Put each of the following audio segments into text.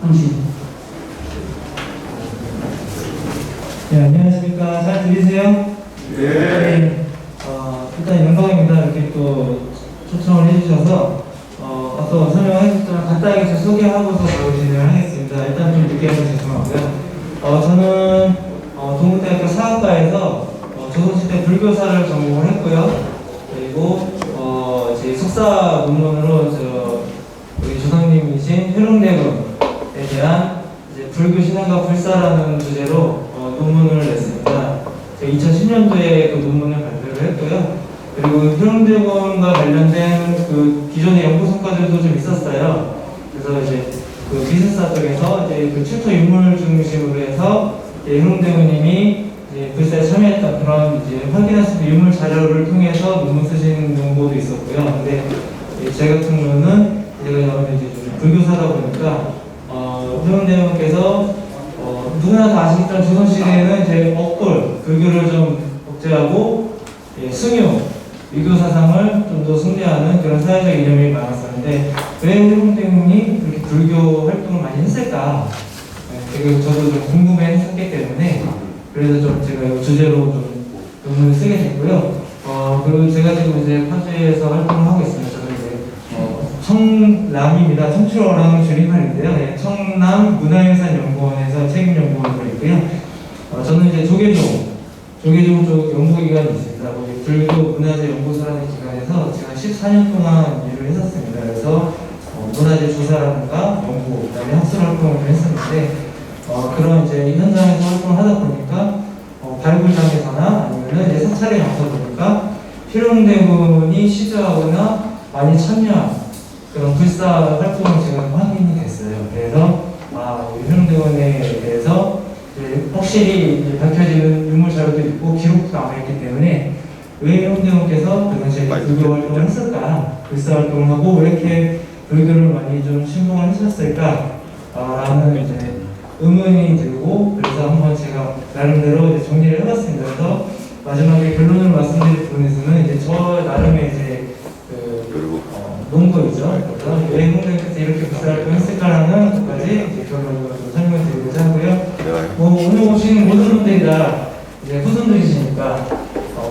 당신. 네, 안녕하십니까. 잘 들리세요? 네. 일단 영광입니다. 이렇게 또 초청을 해주셔서 앞서 설명해주셨지만 간단하게 좀 소개하고서 바로 진행을 하겠습니다. 일단 좀 늦게 해서 죄송하고요. 저는 동국대학교 사학과에서 조선시대 불교사를 전공을 했고요. 그리고 제 석사 논문으로 우리 조상님이신 회룡대군에 대한 이제 불교 신앙과 불사라는 주제로 논문을 냈습니다. 제가 2010년도에 그 논문을 발표를 했고요. 그리고 회룡대군과 관련된 그 기존의 연구 성과들도 좀 있었어요. 그래서 이제 그 미술사 쪽에서 이제 그 출토 인물 중심으로 해서 회룡대군님이 불사에 참여했던 그런 이제 확인할 수 있는 유물 자료를 통해서 논문 쓰신 정보도 있었고요. 근데 제 같은 경우는 제가 이제 좀 불교사다 보니까 회룡대군께서 누구나 다 아시겠지만 조선시대에는 이제 억불, 불교를 좀 억제하고 승유, 유교 사상을 좀 더 숭배하는 그런 사회적 이념이 많았었는데 왜 회룡대군이 그렇게 불교 활동을 많이 했을까? 되게 저도 좀 궁금해했었기 때문에 그래서 좀 제가 이 주제로 좀 논문을 쓰게 됐고요. 그리고 제가 지금 이제 파주에서 활동을 하고 있습니다. 저는 이제 청남입니다. 청출어랑 줄임말인데요. 네, 청남문화유산연구원에서 책임연구원으로 있고요. 저는 이제 조계종 쪽 연구기관이 있습니다. 거기 불교문화재연구소라는 기관에서 제가 14년 동안 일을 했었습니다. 그래서 문화재 조사라든가 연구, 그다음에 학술 활동을 했었는데 그런 이제 현장에서 활동을 하다 보니까 발굴장에서나 아니면은 이제 사찰에 가서 보니까 회룡대군이 시주하거나 많이 참여한 그런 불사 활동을 제가 확인이 됐어요. 그래서 회룡대군에 대해서 이제 확실히 밝혀지는 유물 자료도 있고 기록도 남아있기 때문에 왜 회룡대군께서 그 당시에 불교 활동을 했을까? 불사 활동을 하고 왜 이렇게 불교를 많이 좀 신봉을 했었을까? 라는 이제 의문이 들고 그래서 한번 제가 나름대로 이제 정리를 해봤습니다. 그래서 마지막에 결론을 말씀드릴 부분에서는 이제 저 나름의 이제 논거이죠. 그래서 왜 회룡대군께서 이렇게 불사활동을 했을까라는 것까지 이제 결론으로 좀 설명을 드리고자 하고요. 오늘 오신 모든 분들이 다 이제 후손들이시니까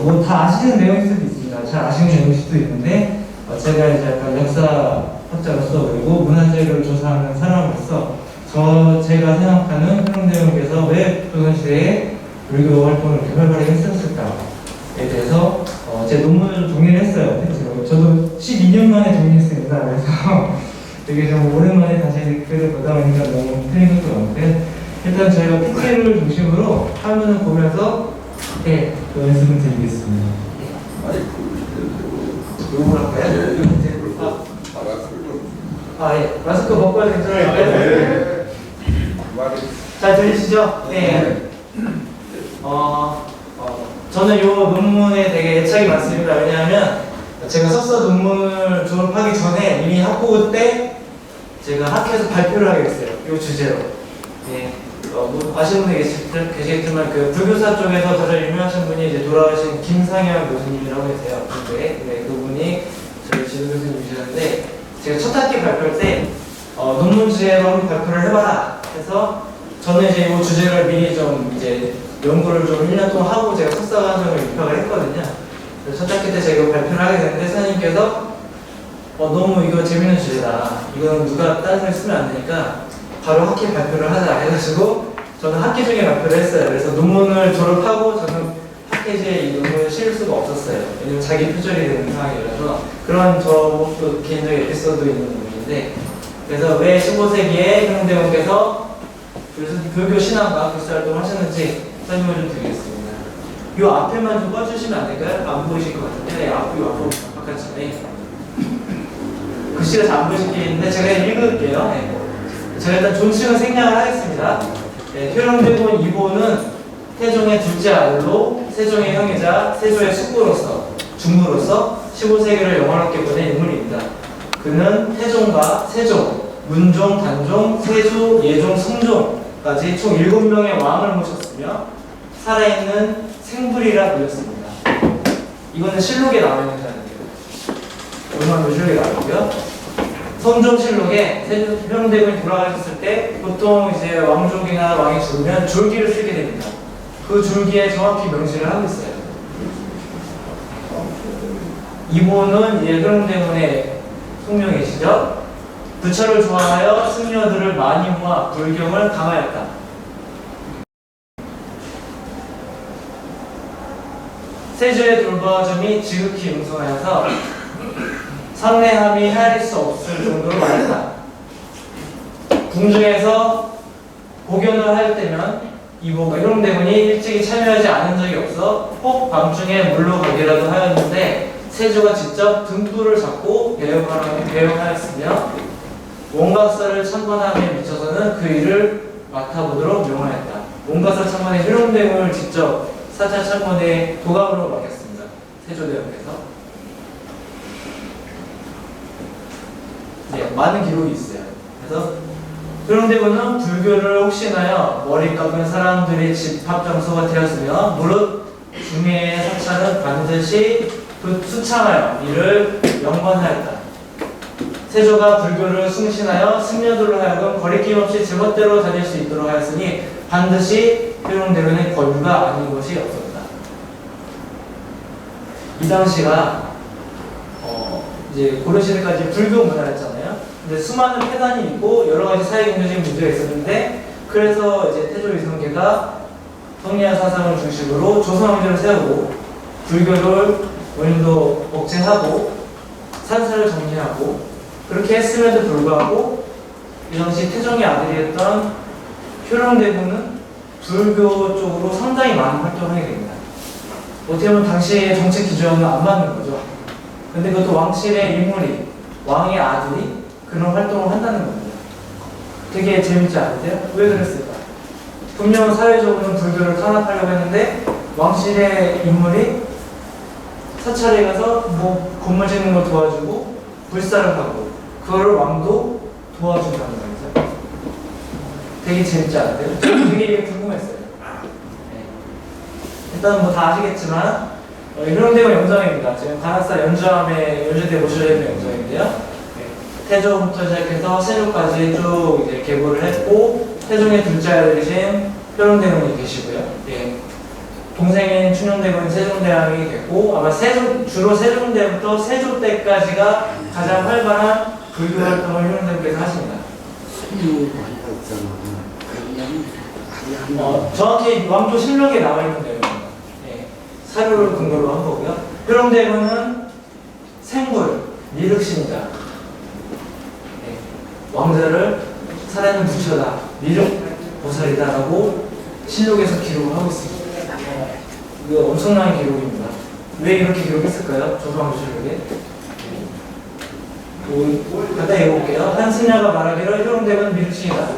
뭐 다 아시는 내용일 수도 있습니다. 잘 아시는 내용일 수도 있는데 제가 이제 약간 역사학자로서 그리고 문화재를 조사하는 사람으로서 제가 생각하는 회룡대군께서 왜 조선시대에 불교 활동을 이렇게 활발하게 했었을까에 대해서 제 논문을 좀 정리를 했어요. 저도 12년 만에 정리했습니다. 그래서 되게 좀 오랜만에 다시 글을 보다 보니까 너무 틀린 것도 많은데 일단 저희가 PP를 중심으로 화면을 보면서 그 연습을 드리겠습니다. 요걸 할까요? 예. 마스크 벗고 해도 괜찮아요? 잘 들리시죠? 네. 저는 이 논문에 되게 애착이 많습니다. 왜냐하면 제가 석사 논문을 졸업하기 전에 이미 학부 때 제가 학회에서 발표를 하게 됐어요. 이 주제로. 네. 뭐 아시는 분이 계시겠지만 그 불교사 쪽에서 가장 유명하신 분이 이제 돌아가신 김상현 교수님이라고 계세요. 네, 그분이 저희 지도 교수님이셨는데 제가 첫 학기 발표할 때 논문 주제로 한번 발표를 해봐라 해서 저는 이제 이 주제를 미리 좀 이제 연구를 좀 1년 동안 하고 제가 석사 과정을 입학을 했거든요. 첫 학기 때 제가 발표를 하게 됐는데 선생님께서 너무 이거 재밌는 주제다. 이건 누가 다른 사람이 쓰면 안 되니까 바로 학기 발표를 하자 해가지고 저는 학기 중에 발표를 했어요. 그래서 논문을 졸업하고 저는 학회지에 이 논문을 실을 수가 없었어요. 왜냐면 자기 표절이 되는 상황이라서 그런 저도 개인적인 에피소드 있는 부분인데 그래서 왜 15세기에 회룡대군께서 불교 신앙과 불사 활동을 하셨는지 설명을 좀 드리겠습니다. 이 앞에만 좀 꺼주시면 안 될까요? 안 보이실 것 같은데 앞으로 바깥쪽에 글씨가 잘 안 보이실 게 있는데 제가 읽을게요. 네. 제가 일단 존칭은 생략을 하겠습니다. 네, 회룡대군 이보는 태종의 둘째 아들로 세종의 형이자 세조의 숙부로서 중부로서 15세기를 영원롭게 보낸 인물입니다. 그는 태종과 세종, 문종, 단종, 세조, 예종, 성종까지 총 7명의 왕을 모셨으며 살아있는 생불이라 불렸습니다. 이거는 실록에 나와 있는 자료예요. 오늘도 실록에 나오고요. 성종실록에 세종대군이 돌아가셨을 때 보통 이제 왕족이나 왕이 죽으면 줄기를 쓰게 됩니다. 그 줄기에 정확히 명시를 하고 있어요. 이분은 이제 세종대군의 통명이시죠. 부처를 좋아하여 승려들을 많이 모아 불경을 강하였다. 세조의 돌봐줌이 지극히 웅성하여서 상례함이 헤아릴 수 없을 정도로 많았다. 궁중에서 복연을 할 때면 이보가 세종대군이 일찍이 참여하지 않은 적이 없어 꼭 밤중에 물러가기라도 하였는데 세조가 직접 등불을 잡고 배영하였으며 원각사를 참관함에 미쳐서는 그 일을 맡아보도록 명하였다. 원각사 참관에 세종대군을 직접 사찰 참관에 도감으로 맡겼습니다. 세조대왕께서. 네, 많은 기록이 있어요. 그래서 세종대군은 불교를 혹시나요 머리 깎은 사람들이 집합 장소가 되었으며 무릇 중해의 사찰은 반드시 수창하여 이를 영관하였다. 세조가 불교를 숭신하여 승려들로 하여금 거리낌 없이 제멋대로 다닐 수 있도록 하였으니 반드시 세종대군의 권유가 아닌 것이 없었다. 이 당시가 이제 고려시대까지 불교 문화였잖아요. 근데 수많은 폐단이 있고 여러 가지 사회경제적인 문제가 있었는데 그래서 이제 태조 이성계가 성리학 사상을 중심으로 조선왕조를 세우고 불교를 어느 정도 억제하고 산사를 정리하고 그렇게 했음에도 불구하고 이 당시 태종의 아들이었던 효령대군은 불교 쪽으로 상당히 많은 활동을 하게 됩니다. 어떻게 보면 당시의 정책 기조와는 안 맞는 거죠. 근데 그것도 왕실의 인물이, 왕의 아들이 그런 활동을 한다는 겁니다. 되게 재밌지 않으세요? 왜 그랬을까? 분명 사회적으로는 불교를 탄압하려고 했는데 왕실의 인물이 사찰에 가서 뭐 건물 짓는 거 도와주고 불사를 하고 그거를 왕도 도와준다는 거죠. 되게 재밌지 않으세요? 되게 궁금했어요. 네. 일단 뭐 다 아시겠지만 효령대군 영정입니다. 지금 관악사 연주함에 연주대 모셔져 있는 영정인데요. 네. 태조부터 시작해서 세조까지 쭉 이제 계보를 했고 태종의 둘째 아들이신 효령대군이 계시고요. 네. 동생인 춘용대군이 세종대왕이 됐고 아마 주로 세종 때부터 세조 때까지가 가장 활발한 불교 활동을 효령대군께서 하십니다. 정확히 왕조 실록에 나와 있는 내용입니다. 네. 사료를 근거로 한 거고요. 효령대군은 생불, 미륵신이다. 네. 왕자를 살아있는 부처다, 미륵보살이다라고 실록에서 기록을 하고 있습니다. 이거 엄청난 기록입니다. 왜 이렇게 기록했을까요? 조선왕조 실록에. 간단히 읽어볼게요. 한 승려가 말하기를 효령대군 미륵신이다.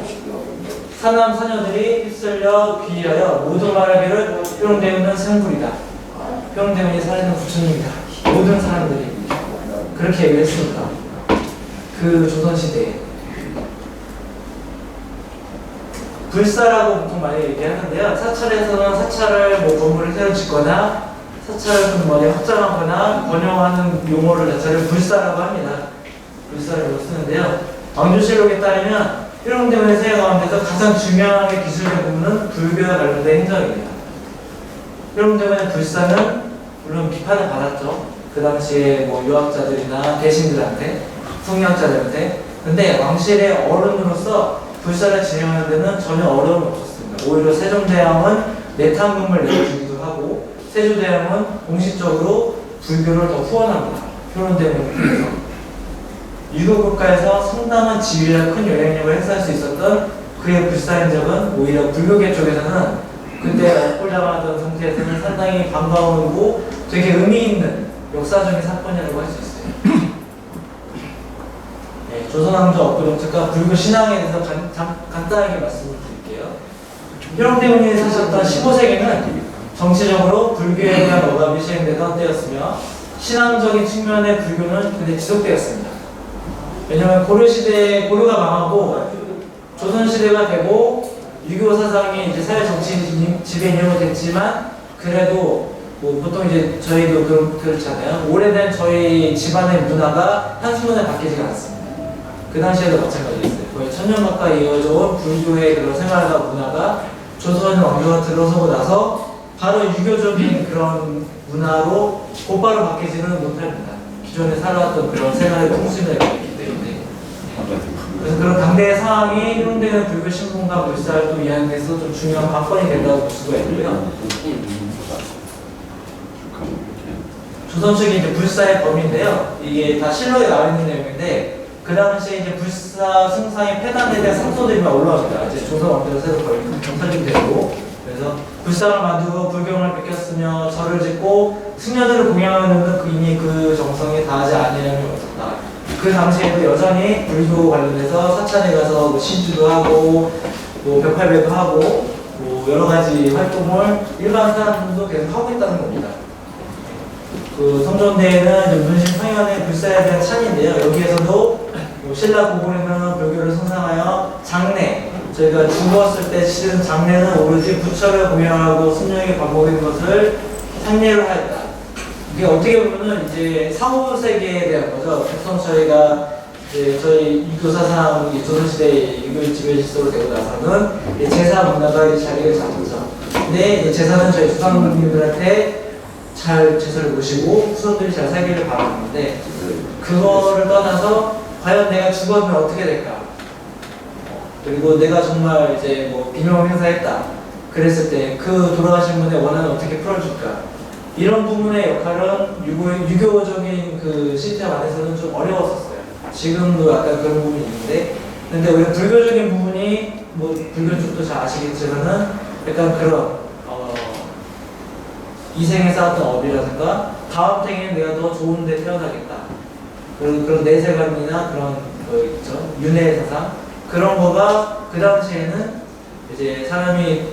사남 사녀들이 휩쓸려 귀하여 모두 말하기를 효령대군은 생불이다. 효령대군이 살아있는 부처님이다. 모든 사람들이 그렇게 얘기를 했습니다. 그 조선시대에 불사라고 보통 많이 얘기하는데요. 사찰에서는 사찰을 뭐 건물을 새로 짓거나 사찰을 좀 많이 확장하거나 번영하는 용어를 자체를 불사라고 합니다. 불사라고 쓰는데요. 왕조실록에 따르면 효령대군의 세계 가운데서 가장 중요하게 기술된 부분은 불교와 관련된 행정입니다. 효령대군의 불사는 물론 비판을 받았죠. 그 당시에 뭐 유학자들이나 대신들한테, 성리학자들한테. 근데 왕실의 어른으로서 불사를 진행하는 데는 전혀 어려움이 없었습니다. 오히려 세종대왕은 내탕금을 내주기도 하고 세조대왕은 공식적으로 불교를 더 후원합니다. 효령대군을 통해서. 유교국가에서 상당한 지위와 큰 영향력을 행사할 수 있었던 그의 불사 행적은 오히려 불교계 쪽에서는 그때 엇불장하던 상태에서는 상당히 반가우고 되게 의미 있는 역사적인 사건이라고 할 수 있어요. 네, 조선왕조 업부정책과 불교 신앙에 대해서 간단하게 말씀을 드릴게요. 효령대군이 사셨던 15세기는 정치적으로 불교에 대한 억압이 시행되던 때였으며 신앙적인 측면의 불교는 근데 지속되었습니다. 왜냐하면 고려시대에 고려가 망하고 조선시대가 되고 유교 사상이 이제 사회 정치 지배 인형이 됐지만 그래도 뭐 보통 이제 저희도 그렇잖아요. 오래된 저희 집안의 문화가 한순간에 바뀌지가 않습니다. 그 당시에도 마찬가지였어요. 거의 1000년 가까이 이어져 온 불교의 그런 생활과 문화가 조선 왕조가 들어서고 나서 바로 유교적인 그런 문화로 곧바로 바뀌지는 못합니다. 기존에 살아왔던 그런 생활의 통순위가 있기 때문에. 그래서 그런 당대의 상황이 형되는 불교 신분과 물살도 이해하는 좀 중요한 관건이 된다고 볼 수가 있고요. 조선 측이 이제 불사의 범위인데요. 이게 다 실록에 나와 있는 내용인데, 그 당시에 이제 불사 승상의 폐단에 대한 상소들이 막 올라옵니다. 이제 조선 왕조가 새로 거의 설립되고, 그래서 불사를 만들고 불경을 베꼈으며 절을 짓고 승려들을 공양하는 이미 그 정성에 다하지 아니함이 없었다. 그 당시에도 여전히 불교 관련해서 사찰에 가서 뭐 신주도 하고, 뭐 벽팔배도 하고, 뭐 여러 가지 활동을 일반 사람들도 계속 하고 있다는 겁니다. 그 성전대에는 이제 문신 성현의 불사에 대한 찬인데요. 여기에서도 뭐 신라 고군에는 불교를 선상하여 장례, 저희가 죽었을 때 치른 장례는 오로지 부처를 공양하고 순영에 반복인 것을 상례를 하였다. 이게 어떻게 보면은 이제 사후 세계에 대한 거죠. 보통 저희가 이제 저희 유교 사상, 조선시대 유교 지배 질서로 되고 나서는 제사 문화가 이제 자리를 잡죠. 근데 제사는 저희 조상님들한테 잘 제사를 모시고 후손들이 잘 살기를 바라는데, 그거를 떠나서 과연 내가 죽었으면 어떻게 될까? 그리고 내가 정말 이제 뭐 비명을 행사했다 그랬을 때 그 돌아가신 분의 원한을 어떻게 풀어줄까? 이런 부분의 역할은 유교적인 그 시스템 안에서는 좀 어려웠었어요. 지금도 약간 그런 부분이 있는데, 근데 오히려 불교적인 부분이 뭐 불교 쪽도 잘 아시겠지만은 약간 그런 이생에 쌓았던 업이라든가 다음 생에는 내가 더 좋은 데 태어나겠다, 그런 내세관이나 그런 거 있죠. 윤회 사상, 그런 거가 그 당시에는 이제 사람이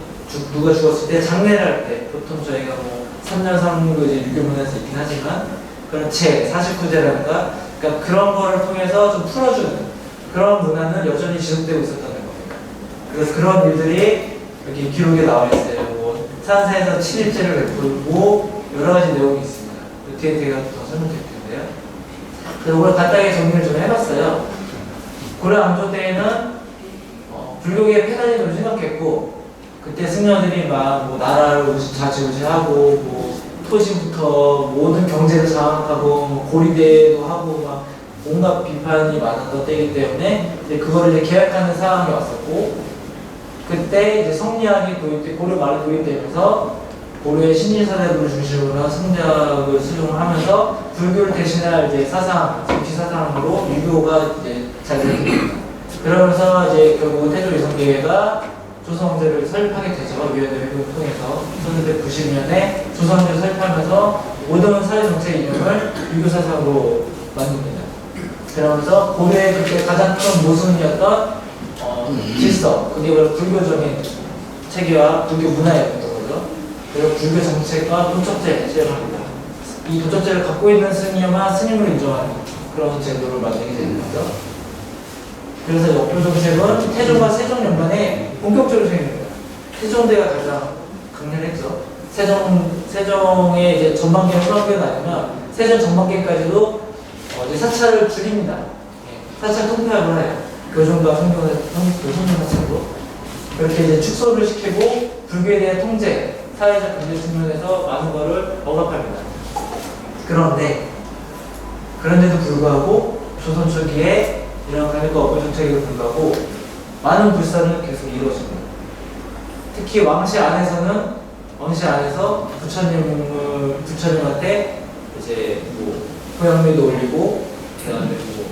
누가 죽었을 때 장례를 할 때, 보통 저희가 뭐 3년 3도 이제 유교 문화에서 있긴 하지만 그런 제 49제라든가 그러니까 그런 거를 통해서 좀 풀어주는 그런 문화는 여전히 지속되고 있었다는 겁니다. 그래서 그런 일들이 이렇게 기록에 나와 있어요. 뭐 산사에서 7일제를 베풀고 여러 가지 내용이 있습니다. 뒤에 제가 더 설명드릴 텐데요. 그래서 오늘 간단하게 정리를 좀 해봤어요. 고려 왕조 때에는 불교계의 폐단이 좀 심각했고, 그때 승려들이 막 뭐 나라를 좌지우지하고 뭐 토지부터 모든 경제를 장악하고 뭐 고리대도 하고 막 온갖 비판이 많았던 때이기 때문에 이제 그거를 이제 계약하는 상황이 왔었고, 그때 이제 성리학이 고려 말에 도입되면서 고려의 신리사대부를 중심으로 한 성리학을 수용을 하면서 불교를 대신할 이제 사상, 정치 사상으로 유교가 이제 잘 되게 됩니다. 그러면서 이제 결국 태조 이성계가 조선왕조를 설립하게 되죠. 위원회 회동을 통해서 1990년에 조선왕조를 설립하면서 모든 사회정책 이념을 유교 사상으로 만듭니다. 그러면서 고려의 그때 가장 큰 모순이었던 질서, 그게 바로 불교적인 체계와 불교 문화였던 거죠. 그리고 불교 정책과 도척제 시행합니다. 이 도척제를 갖고 있는 스님만 스님을 인정하는 그런 제도를 만들게 되는 거죠. 그래서 역교 정책은 태종과 세종 연간에 본격적으로 시행됩니다. 세종대가 가장 강렬했죠. 세종의 이제 전반기는 후반기는 아니면 세종 전반기까지도 이제 사찰을 줄입니다. 사찰 통폐합을 해요. 교종과 성경 사찰로 그렇게 이제 축소를 시키고 불교에 대한 통제, 사회적 경제 측면에서 많은 거를 억압합니다. 그런데도 불구하고 조선 초기에 이런 강력한 업무 정책에도 불구하고 많은 불사는 계속 이루어집니다. 특히 왕실 안에서 부처님한테 이제 뭐 호양미도 올리고 그다음에 뭐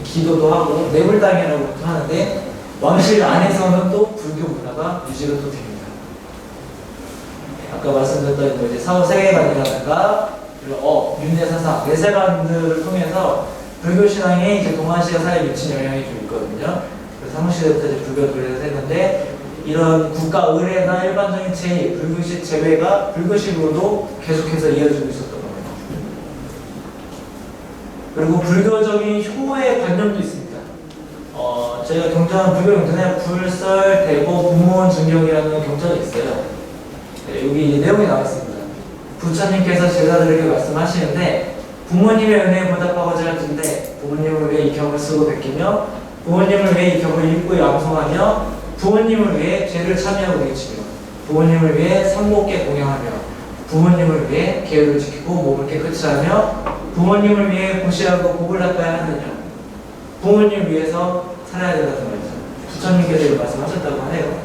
기도도 하고 내불당이라고 하는데, 왕실 안에서는 또 불교 문화가 유지가 또 됩니다. 아까 말씀드렸던 뭐 이제 사후 세계관이라든가 윤회 사상, 내세관들을 통해서 불교 신앙이 이제 동아시아 사회에 미친 영향이 좀 있거든요. 그래서 삼국시대부터 이제 불교를 그래서 했는데, 이런 국가 의례나 일반적인 제의, 불교식 제외가 불교식으로도 계속해서 이어지고 있었던 겁니다. 그리고 불교적인 효의 관념도 있습니다. 저희가 경전, 불교 경전에 불설, 대보, 부문, 중경이라는 경전이 있어요. 네, 여기 이제 내용이 나와 있습니다. 부처님께서 제자들에게 말씀하시는데, 부모님의 은혜에 보답하고자 할 텐데 부모님을 위해 이 경을 쓰고 베끼며 부모님을 위해 이 격을 읽고 암송하며 부모님을 위해 죄를 참여하고 외치며 부모님을 위해 삼복계 공양하며 부모님을 위해 계율을 지키고 몸을 깨끗이 하며 부모님을 위해 고시하고 복을 닦아야 하느냐. 부모님을 위해서 살아야 된다는 말이죠. 부처님께서 이 말씀하셨다고 하네요.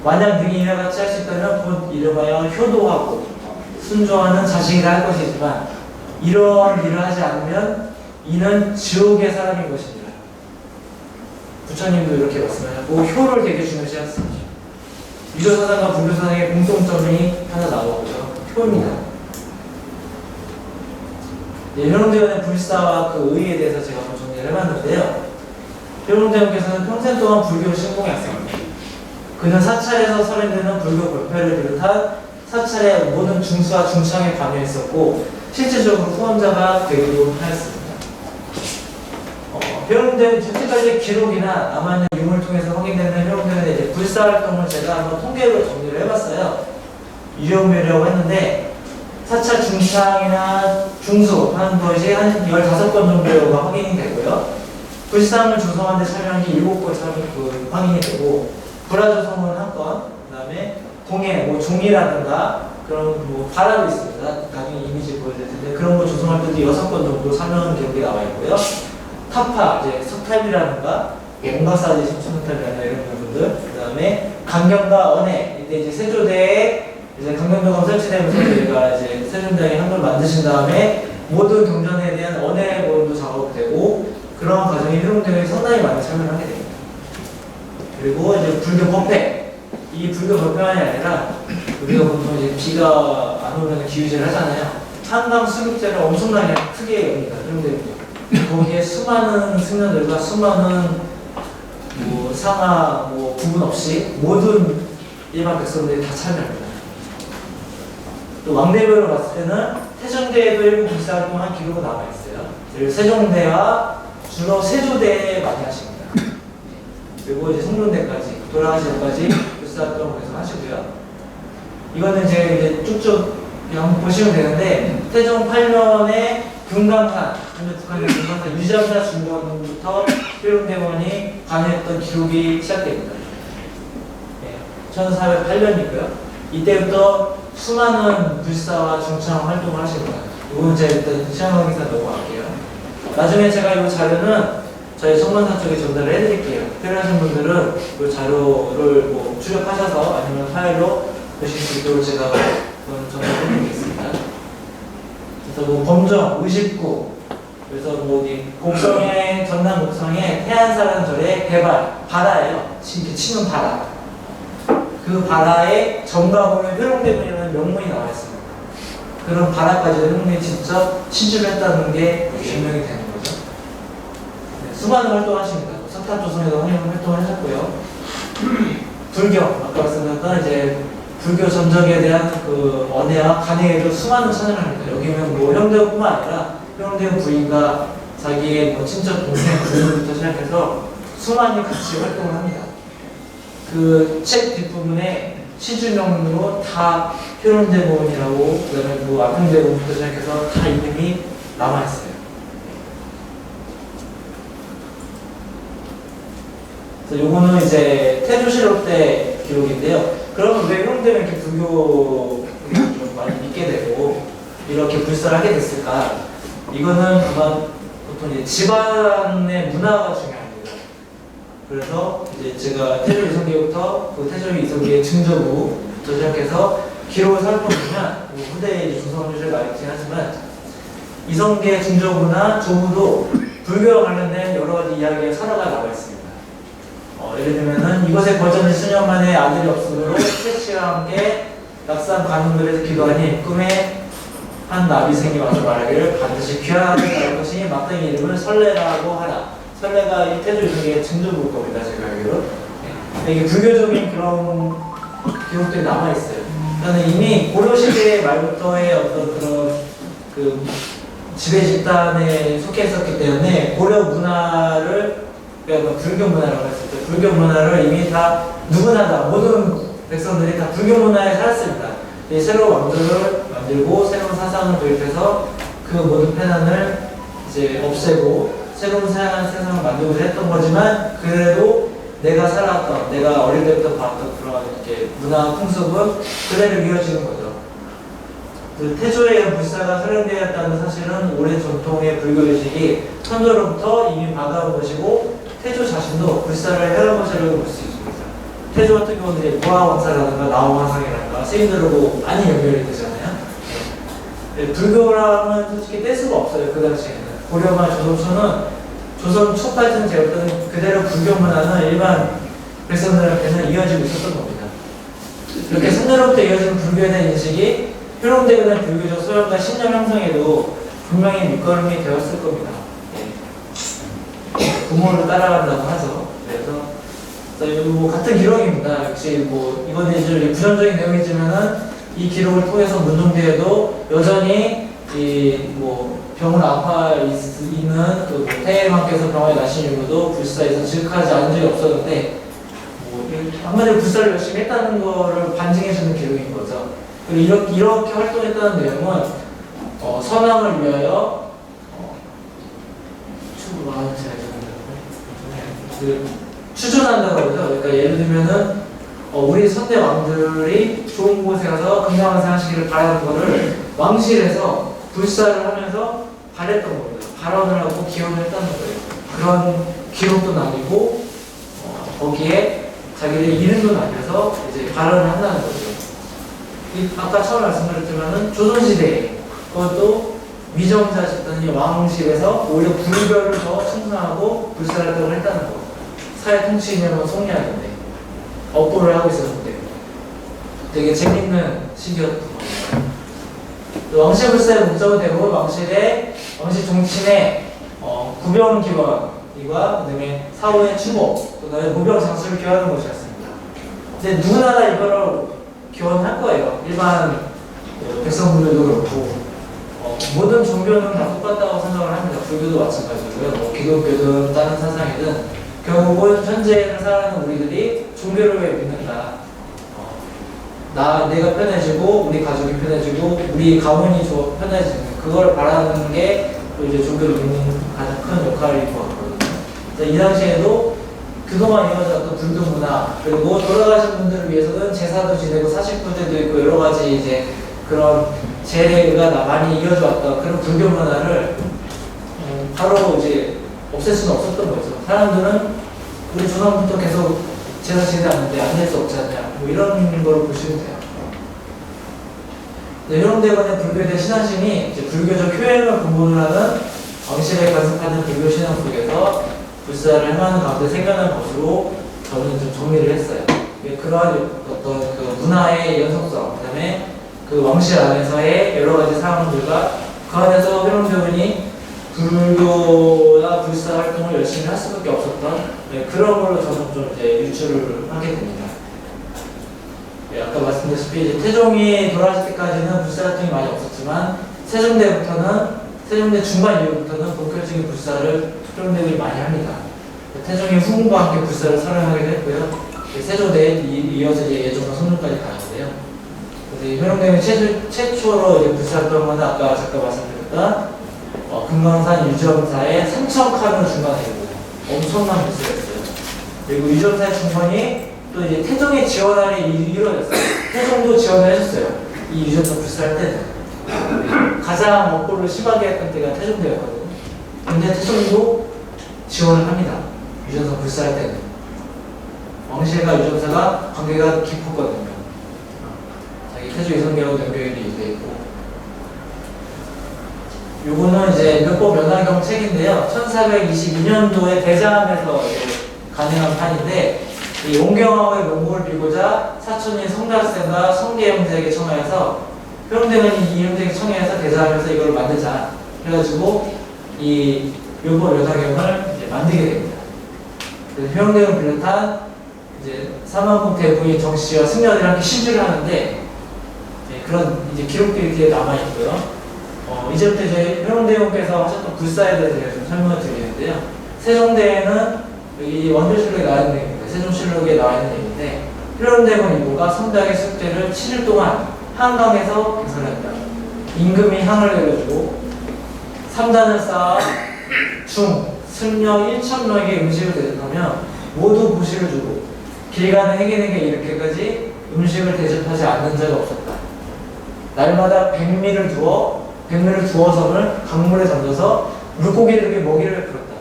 만약 능히 이와 같이 할 수 있다면 곧 이름하여 효도하고 순종하는 자식이라 할 것이지만 이러한 일을 하지 않으면 이는 지옥의 사람인 것입니다. 부처님도 이렇게 말씀하셨고 효를 되게 중요시하셨습니다. 유교사상과 불교사상의 공통점이 하나 나오고요. 효입니다. 네, 효롱대원의 불사와 그 의에 대해서 제가 한번 정리를 해봤는데요. 효롱대원께서는 평생 동안 불교를 신봉했습니다. 그는 사찰에서 설립되는 불교 골패를 비롯한 사찰의 모든 중수와 중창에 관여했었고 실질적으로 후원자가 되기도 하였습니다. 효롱대원 현재까지의 기록이나 남아있는 유물을 통해서 확인되는 효롱대원의 이제 불사 활동을 제가 한번 통계로 정리를 해봤어요. 유령묘라고 했는데 사찰 중창이나 중수 하는 것이 한 15건 정도가 확인이 되고요. 불상을 조성하는 데 참여한 게 7건 확인이 되고 불화 조성은 1건, 그 다음에 동해, 뭐 종이라든가 그런 뭐 바라도 있습니다. 나중에 이미지 보여드릴 텐데 그런 거 조성할 때도 6건 정도 참여한 기록이 나와 있고요. 타파, 이제 석탑이라든가 용가사지 심층석탑이라든가 이런 부분들, 그 다음에 강경과 언해, 이때 이제 세조대에 이제 강경도가 설치되면서 저희가 이제 세종대왕이 한걸 만드신 다음에 모든 경전에 대한 언해 보험도 작업되고 그런 과정이 효롱대원이 상당히 많이 참여를 하게 됩니다. 그리고 이제 불교 법회, 이 불교 법회만이 아니라 우리가 보통 이제 비가 안 오면 기유제를 하잖아요. 한강 수육제를 엄청나게 크게 엽니다. 효롱대원이. 거기에 수많은 승려들과 수많은 뭐 상하, 뭐 구분 없이 모든 일반 백성들이 다 참여합니다. 또 왕대별로 봤을 때는 태종대에도 일부 불사활동한 기록은 남아있어요. 그리고 세종대와 주로 세조대에 많이 하십니다. 그리고 이제 성종대까지, 돌아가시기 전까지 불사활동을 계속 하시고요. 이거는 이제 쭉쭉 한번 보시면 되는데, 태종 8년에 금강산, 현재 북한의 금강산 유장사 중권부터 효롱대원이 관여했던 기록이 시작됩니다. 네, 1408년이고요. 이때부터 수많은 불사와 중창 활동을 하십니다. 이건 제가 일단 시험 기사 넘어갈게요. 나중에 제가 이 자료는 저희 청만사 쪽에 전달을 해드릴게요. 필요하신 분들은 이 자료를 뭐 출력하셔서 아니면 파일로 보실 수 있도록 제가 전달해드리겠습니다. 그래서 뭐 범정, 의식구, 그래서 뭐 곡성의 전남 곡성의 태안사라는 절의 개발, 바다예요. 이렇게 치는 바다. 그 바다에 정가공의 효롱대문이라는 명문이 나와 있습니다. 그런 바다까지 효롱대문이 직접 친주를 했다는 게 증명이 되는 거죠. 네, 수많은 활동을 하십니다. 석탑조선에도 활동을 하셨고요. 불교, 아까 말씀드렸던 이제 불교 전적에 대한 그 언해와 간행에도 수많은 찬양을 합니다. 여기는 뭐 효롱대원뿐만 아니라 효롱대원 부인과 자기의 뭐 친척 동생 부인부터 시작해서 수많이 같이 활동을 합니다. 그 책 뒷부분에 시주명으로 다 효롱대원이라고, 그 다음에 뭐 안평대원부터 시작해서 다 이름이 남아있어요. 그래서 요거는 이제 태조실록 때 기록인데요. 그러면 왜 효롱대원이 이렇게 불교를 좀 많이 믿게 되고 이렇게 불사를 하게 됐을까? 이거는 아마 보통 이제 집안의 문화가 중요합니다. 그래서 이제 제가 태조 이성계부터 그 태조 이성계의 증조부부터 시작해서 기록을 살펴보면 후대에 조선주를 나있긴 하지만 이성계 증조부나 조부도 불교와 관련된 여러 가지 이야기의 설화가 나와 있습니다. 예를 들면은 이곳에 거저는 수년 만에 아들이 없으므로 태씨와 함께 낙산 관음들에서 기도하니 꿈에 한 나비생이 와서 말하기를 반드시 귀한 아들을 낳을 것이니 마땅히 이름을 설레라고 하라. 설레가 이 태조 이성계의 증조부일 겁니다. 제가 알기로. 네. 이게 불교적인 그런 기록들이 남아있어요. 저는 이미 고려시대 말부터의 어떤 그런 그 지배 집단에 속해 있었기 때문에 고려 문화를, 그러니까 불교 문화라고 했을 때 불교 문화를 이미 다 누구나 다 모든 백성들이 다 불교 문화에 살았습니다. 새로운 왕조를 만들고 새로운 사상을 도입해서 그 모든 폐난을 이제 없애고 새로운 세상을 만들고자 했던 거지만 그래도 내가 살아왔던, 내가 어릴 때부터 봤던 그런 이렇게 문화 풍습은 그대로 이어지는 거죠. 그 태조에 의한 불사가 설현되었다는 사실은 오랜 전통의 불교의식이 선조로부터 이미 받아온 것이고 태조 자신도 불사를 해온 것이라고 볼 수 있습니다. 태조 같은 경우는 무화왕사라든가 나홍화상이라든가 스님들하고 많이 연결이 되잖아요. 네, 불교랑은 솔직히 뗄 수가 없어요. 그 당시에는. 고려나 조선초는 조선 초까지는 제가 볼 때는 그대로 불교 문화는 일반 백성들한테는 이어지고 있었던 겁니다. 이렇게 선조로부터 이어진 불교에 대한 인식이 효롱대에 대한 불교적 소양과 신념 형성에도 분명히 밑거름이 되었을 겁니다. 예. 부모를 따라간다고 하죠. 그래서 뭐 같은 기록입니다. 역시 뭐 이번에 이제 부정적인 내용이지만은 이 기록을 통해서 문종대에도 여전히 이 뭐 병을 아파 있는 그 태왕께서 병에 나신 이후로도 불사에서 즉하지 않은 적이 없었는데 뭐 한마디로 불사를 열심히 했다는 거를 반증해주는 기록인 거죠. 그리고 이렇게 활동했다는 내용은 선왕을 위하여 추존한다고 하죠. 그러니까 예를 들면은 우리 선대 왕들이 좋은 곳에 가서 건강한 생활시기를 바라는 거를 왕실에서 불사를 하면서 바랬던 겁니다. 발언을 하고 기원을 했다는 거예요. 그런 기록도 남기고 거기에 자기들 이름도 남겨서 이제 발언을 한다는 거죠. 아까 처음 말씀드렸지만은 조선시대에 그것도 위정자셨던 이 왕실에서 오히려 불교를 더 충성하고 불사활동을 했다는 거. 사회 통치인이라면 속리하는데 업보를 하고 있었는데 되게 재밌는 시기였던 겁니다. 왕실 불사의 목적은 되고 왕실 종친의 구병기원과 그다음에 사후의 추모, 그다음에 무병 장수를 기원하는 것이었습니다. 근데 누구나 다 이거를 기원할 거예요. 일반 백성분들도 그렇고 모든 종교는 다 똑같다고 생각을 합니다. 불교도 마찬가지고요. 기독교든 다른 사상이든 결국은 현재를 살아가는 우리들이 종교를 왜 믿는다. 내가 편해지고 우리 가족이 편해지고 우리 가문이 편해지는 그걸 바라는 게 또 이제 종교를 믿는 가장 큰 역할인 것 같거든요. 그래서 이 당시에도 그동안 이어졌던 불교 문화 그리고 돌아가신 분들을 위해서는 제사도 지내고 사식부제도 있고 여러 가지 이제 그런 제례가 많이 이어져 왔던 그런 불교 문화를 바로 이제 없앨 수는 없었던 거죠. 사람들은 우리 조상부터 계속 제사 지내지 않는데 안 될 수 없지 않냐 뭐 이런 걸 보시면 돼요. 효롱대원의 불교에 대한 신앙심이 이제 불교적 효행을 근본으로 하는 왕실에 간섭하는 불교 신앙 속에서 불사를 행하는 가운데 생겨난 것으로 저는 좀 정리를 했어요. 그러한 어떤 그 문화의 연속성, 그 다음에 그 왕실 안에서의 여러 가지 상황들과 그 안에서 효롱대원이 불교나 불사 활동을 열심히 할 수밖에 없었던 그런 걸로 저는 좀 이제 유추를 하게 됩니다. 아까 말씀드렸다시피 이제 태종이 돌아가실 때까지는 불사 활동이 많이 없었지만 세종대 중반 이후부터는 본격적인 불사를 효롱대원이 많이 합니다. 태종이 후궁과 함께 불사를 설행하기도 했고요. 세종대에 이어서 이제 예종과 성종까지 가는데요. 효롱대원이 최초로 이제 불사 활동을 하는 아까 잠깐 말씀드렸던 금강산 유점사의 3,000칸을 중간해입니다. 엄청난 불사였어요. 그리고 유점사의 중간이 또 이제 태종의 지원안이 이루어졌어요. 태종도 지원을 해줬어요. 이 유점사 불사할 때는. 가장 업보를 심하게 했던 때가 태종대였거든요. 근데 태종도 지원을 합니다. 유점사 불사할 때는. 왕실과 유점사가 관계가 깊었거든요. 자기 태조 이성계하고 연결이 되어 있고. 요거는 이제 묘법 연화경 책인데요. 1422년도에 대자암에서 가능한 판인데, 이 온경왕의 명복을 빌고자 사촌인 성달쌤과 성계형제에게 청하여서 효롱대원이 이 형제에게 청하여서 대자암에서 이걸 만들자 해가지고 이 묘법 연화경을 이제 만들게 됩니다. 그래서 효롱대원을 비롯한 이제 삼왕국 대부인 정씨와 승려들이 함께 신주를 하는데 그런 이제 기록들이 뒤에 남아 있고요. 이제부터 이제 효롱대원께서 하셨던 불사에 대해서 제가 좀 설명을 드리는데요. 세종대에는 이 원조실록에 나와 있는 얘기입니다. 세종실록에 나와 있는 얘기인데 효롱대원 이모가 성당의 숙제를 7일 동안 한강에서 개설했다. 임금이 항을 내려주고 3단을 쌓아 중, 승려 1천명에게 음식을 대접하며 모두 보시를 주고 길 가는 행인에게 이렇게까지 음식을 대접하지 않는 자가 없었다. 날마다 백미를 두어섬을 강물에 던져서 물고기들에게 먹이를 풀었다.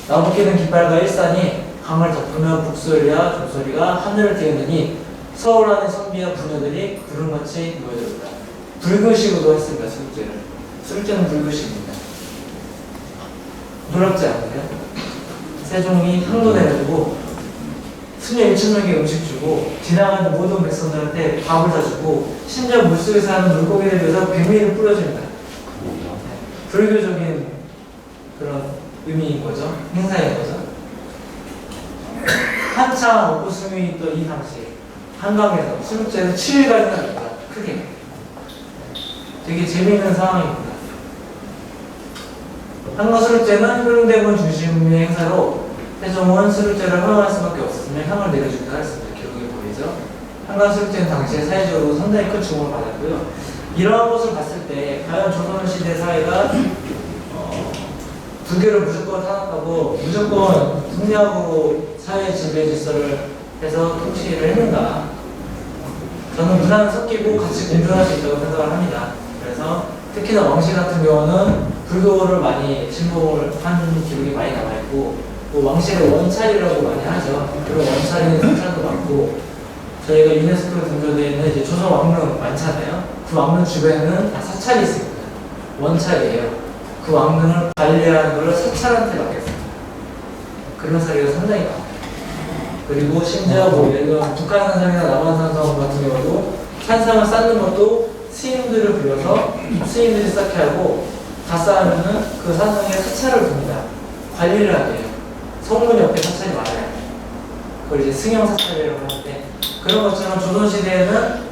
나부끼는 깃발과 일산이 강을 덮으며 북소리와 종소리가 하늘을 띄우더니 서울 안의 선비와 부녀들이 구름같이 모여들었다. 불교식으로 했습니다. 술제를. 술제는 불교식입니다. 놀랍지 않으세요? 세종이 향도 내려주고 수녀 1천명에게 음식 주고 지나가는 모든 백성들한테 밥을 다 주고 심지어 물속에 사는 물고기를 위해서 백미를 뿌려줍니다. 불교적인 그런 의미인 거죠. 행사인 거죠. 한창 먹고 숨이 있던 이 당시 한강에서 술제는 7일간이나 합니다. 크게. 되게 재미있는 상황입니다. 한강 술제는 효령대군 중심의 행사로 세종은 술제를 허용할 수밖에 없었으며 향을 내려주기도 했습니다. 기록에 보이죠. 한강 술제는 당시에 사회적으로 상당히 큰 주목을 받았고요. 이러한 것을 봤을 때 과연 조선시대 사회가 불교를 무조건 탄압하고 무조건 승리하고 사회 지배 질서를 해서 통치를 했는가? 저는 문화는 섞이고 같이 공존할 수 있다고 생각을 합니다. 그래서 특히나 왕실 같은 경우는 불교를 많이 침범을 한 기록이 많이 남아있고 또 왕실의 원찰이라고 많이 하죠. 그런 원찰인 사찰도 많고 저희가 유네스코에 등재되어 있는 이제 조선 왕릉 많잖아요. 그 왕릉 주변에는 다 사찰이 있습니다. 원찰이에요. 그 왕릉을 관리하는 걸 사찰한테 맡겼습니다. 그런 사례가 상당히 많아요. 그리고 심지어 뭐 예를 들어 북한산성이나 남한산성 같은 경우도 산상을 쌓는 것도 스님들을 불러서 스님들이 쌓게 하고 다 쌓으면은 그 산성에 사찰을 둡니다. 관리를 하게 해요. 성문 옆에 사찰이 많아요. 그걸 이제 승영 사찰이라고 하는데 그런 것처럼 조선시대에는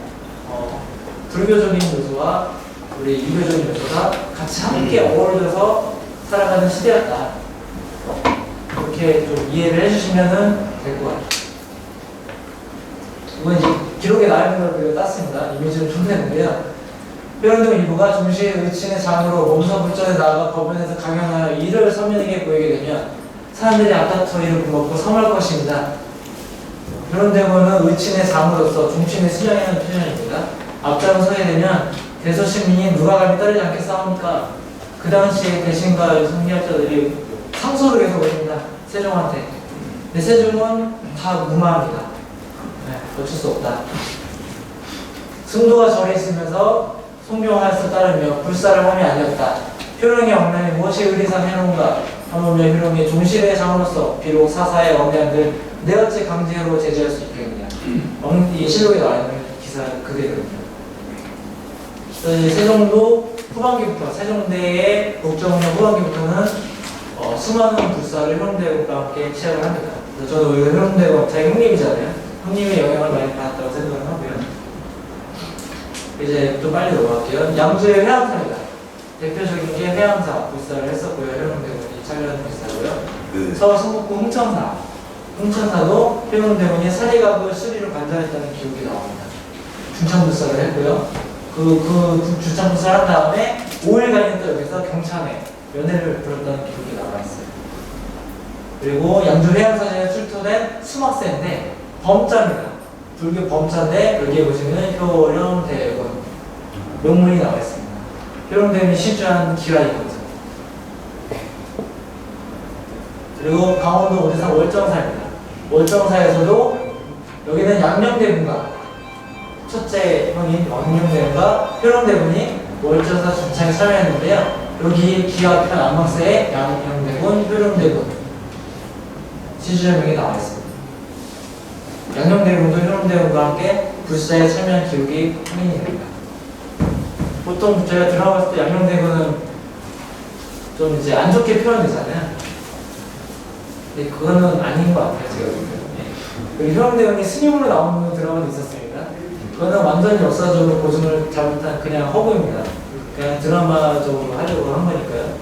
불교적인 요소와 우리 유교적인 요소가 같이 함께 어우러져서 살아가는 시대였다. 그렇게 좀 이해를 해주시면 될 것 같아요. 이건 이제 기록에 나와 있는 걸 땄습니다. 이미지를 좀 냈는데요. 효령대군 일부가 중시의 의친의 장으로 몸서 불전에 나아가 법원에서 강연하여 이를 서민에게 보이게 되면 사람들이 앞다투어 이를 불먹고 섬할 것입니다. 효령대군은 의친의 장으로서 중신의 수령이라는 표현입니다. 앞장을 서게 되면 대소시민이 누가 감히 따르지 않겠사옵니까? 그 당시에 대신과 성리학자들이 상소를 계속 올립니다. 세종한테. 근데 세종은 다 무마합니다. 네, 어쩔 수 없다. 승도가 절에 있으면서 송경하여서 따르며 불사를 함이 아니었다. 효령의 왕량이 무엇이 의리상 해놓은가 하물며 효령의 종실의 장으로서 비록 사사의 왕량들 내 어째 강제로 제재할 수 있겠느냐. 이 실록에 나와 있는 기사 그대로입니다. 세종도 후반기부터 세종대의 국정운영 후반기부터는 수많은 불사를 효령대군과 함께 취합을 합니다. 그래서 저도 우리가 효령대군 자기 형님이잖아요. 형님의 영향을 많이 받았다고 생각을 하고요. 이제 좀 빨리 넘어갈게요. 양주의 회암사입니다. 대표적인 게 회암사 불사를 했었고요. 효령대군이 차려한 불사고요. 서울 성북구 흥천사. 흥천사도 효령대군이 사리가구 수리를 관장했다는 기록이 나옵니다. 중창불사를 했고요. 그 주창불사를 한 다음에 5일간이 또 여기서 경찬에 연회를 들었다는 기록이 나와있어요. 그리고 양주 회암사전에 출토된 수막세인데 범자입니다. 불교 범자인데 여기에 보시면 효령대군 명문이 나와있습니다. 효령대군이 시주한 기라이거죠. 그리고 강원도 오대산 월정사입니다. 월정사에서도 여기는 양녕대군과 첫째 형인 왕녕대군과 효령대군이 월정사 중창에 참여했는데요. 여기 기와편 안막세에 양녕대군, 효령대군 시주명이 나와있습니다. 양녕대군도 효령대군과 함께 불사에 참여한 기록이 확인이 됩니다. 보통 제가 드라마 봤을 때 양녕대군은 좀 이제 안 좋게 표현되잖아요. 근데 그거는 아닌 것 같아요, 제가 보기에는. 그리고 효령대군이 스님으로 나오는 드라마도 있었습니다. 그거는 완전히 역사적으로 고증을 잘못한 그냥 허구입니다. 그냥 드라마적으로 하려고 한 거니까요.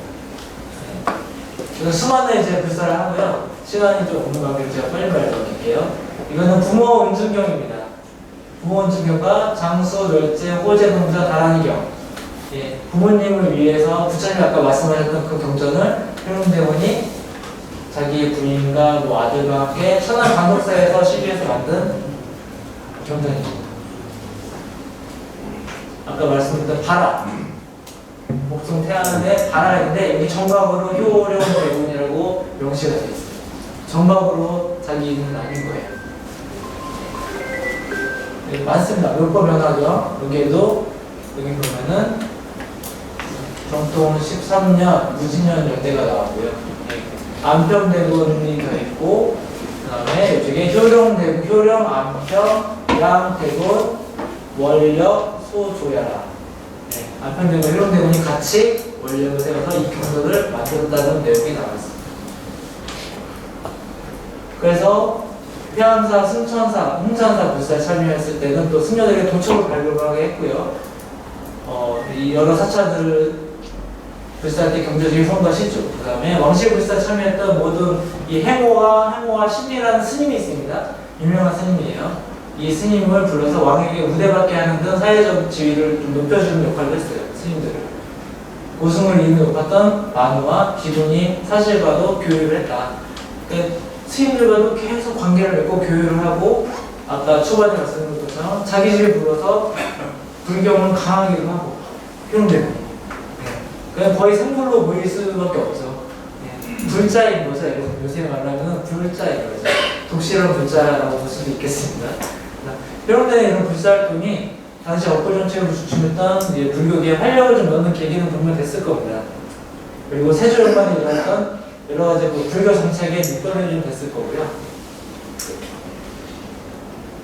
그래서 수많은 이제 불사를 하고요. 시간이 좀 없는 관계로 제가 빨리빨리 넘길게요. 이거는 부모 은준경입니다. 부모 은준경과 장수, 멸제, 호재, 동자, 다란이경. 부모님을 위해서 부처님이 아까 말씀하셨던 그 경전을 효령대군이 자기 부인과 뭐 아들과 함께 천안 감독사에서 시비해서 만든 경전입니다. 아까 말씀드렸던 바라, 목성 태하는데 바라인데 여기 정박으로 효령 대군이라고 명시가 되어 있어요. 정박으로 자기 이름은 아닌 거예요. 네, 많습니다. 율법 변화죠. 여기에도 여기 보면은 정통 13년 무진년 연대가 나왔고요. 네. 안평대군이 더 있고 그 다음에 이쪽에 효령대군, 효령, 안평, 양대군, 원력, 소조야라. 네. 안평대군, 효령대군이 같이 원력을 세워서 이 경전을 만들었다는 내용이 나와있습니다. 그래서 회암사, 승천사, 홍천사 불사에 참여했을 때는 또 승려들에게 도청을 발급하게 했고요. 이 여러 사찰들 불사 때 경제적인 성가시죠. 그 다음에 왕실 불사에 참여했던 모든 이 행호와 신이라는 스님이 있습니다. 유명한 스님이에요. 이 스님을 불러서 왕에게 우대받게 하는 등 사회적 지위를 좀 높여주는 역할을 했어요. 스님들을. 고승을 이미 높았던 만우와 기분이 사실과도 교육을 했다. 스님들과도 계속 관계를 맺고 교육을 하고 아까 초반에 말씀드린 것처럼 자기 집에 불러서 불경을 강하기도 하고 효용되고 그냥 거의 생물로 보일 수밖에 없죠. 불자인 거죠. 요새 말하면 불자인 거죠. 독실한 불자라고 볼 수도 있겠습니다. 효용되는 이런 불사 활동이 당시 업고 정책을 주춤했던 불교계의 활력을 좀 넣는 계기는 분명 됐을 겁니다. 그리고 세조연간에 일어났던 여러 가지 불교 정책의 밑거름이 좀 됐을 거고요.